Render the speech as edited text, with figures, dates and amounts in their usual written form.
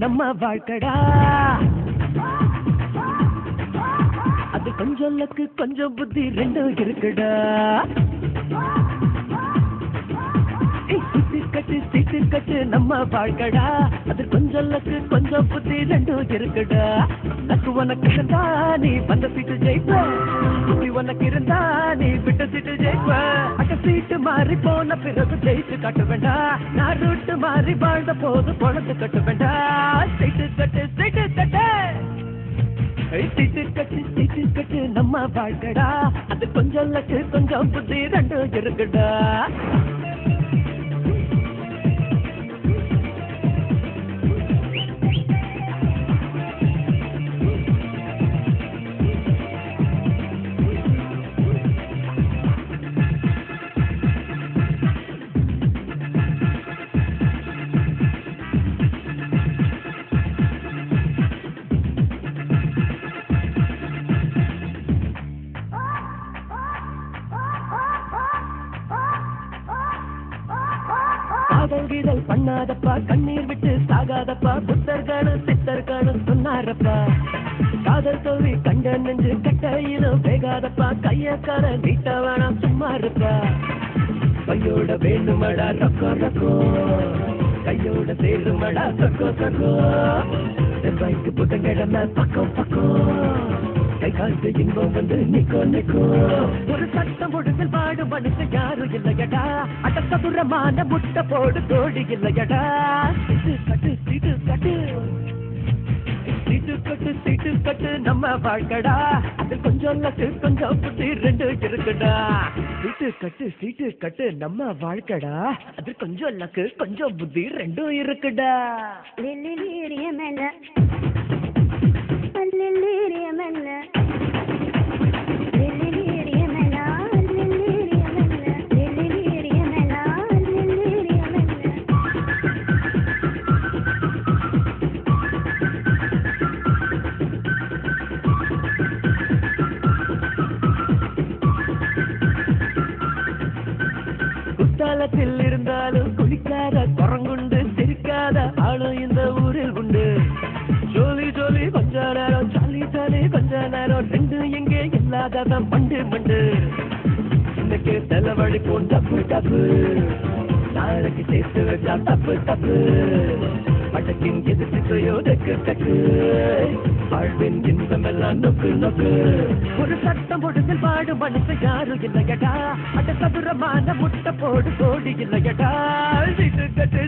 நம்ம வாழ்க்கடா அது கொஞ்சம் லக்கு கொஞ்சம் புத்தி ரெண்டும் இருக்குடா சீட்டு கட்டு நம்ம வாழ்க்கடா அது கொஞ்சம் லக்கு கொஞ்சம் புத்தி ரெண்டும் இருக்குடா லக்கு உனக்கு இருந்தா நீ வந்த சீட்டு ஜெயிப்ப புத்தி உனக்கு இருந்தா நீ விட்ட சீட்டு ஜெயிப்ப அக்க சீட்டு மாறி போன பிறகு ஜெயிச்சு காட்ட வேண்டாம் நான் ரூட்டு மாறி வாழ்ந்த போது பொழந்து கட்ட வேண்டாம் சீட்டு கட்டு சீட்டு கட்டு நம்ம வாழ்க்கடா அது கொஞ்சம் லக்கு கொஞ்சம் புத்தி ரெண்டும் இருக்குடா காதல் பண்ணாதப்பா கண்ணீர் விட்டு சாகாதப்பா புத்தர்களும் சித்தர்களும் சொன்னாரப்பா காதல் தோல்வி கண்ட நெஞ்சு கட்டையிலும் வேகாதப்பா கையக்கார நீட்ட வேணாம் சும்மா இருப்பா கையோட வேணுமடா ரொக்கோ ரொக்கோ கையோட சேருமடா சொக்கோ சொக்கோ செவ்வாய்க்கு புதன்கிழமை பக்கம் பக்கம் கை காத்து இன்பம் வந்து நிக்கோ நிக்கோ ஒரு சட்டம் ஒழுங்கில் பாடும் மனுஷன் யாரும் இல்லையடா அடக்கபுரமான முட்டை போடு தோடி இல்லையடா சீட்டு கட்டு நம்ம வாழ்க்கடா அது கொஞ்சம் லக்கு கொஞ்சம் புத்தி ரெண்டு இருக்குடா சீட்டு கட்டு நம்ம வாழ்க்கடா அது கொஞ்சம் லக்கு கொஞ்சம் புத்தி ரெண்டும் இருக்குடா குத்தாலத்தில் இருந்தாலும் குளிக்காத குரங்குண்டு சிரிக்காத ஆளும் இந்த ஊரில் உண்டு ஜோலி ஜோலி கொஞ்ச நேரம் ஜாலி ஜாலி கொஞ்ச நேரம் ரெண்டு எங்கே இல்லாததான் பண்டு மண்டு இன்னைக்கு செலவழிப்போம் தப்பு தப்பு நாளைக்கு சேர்த்து வச்சா தப்பு தப்பு பட்டத்தின் எதிர்த்து டக்கு டக்கு வாழ்வின் இன்பம் எல்லாம் நொக்கு நொக்கு ஒரு சட்டம் ஒழுங்கில் பாடும் மனுஷன் யாரும் இல்லையடா அட சதுரமான முட்டை போடு கோடி இல்லையடா சீட்டு கட்டு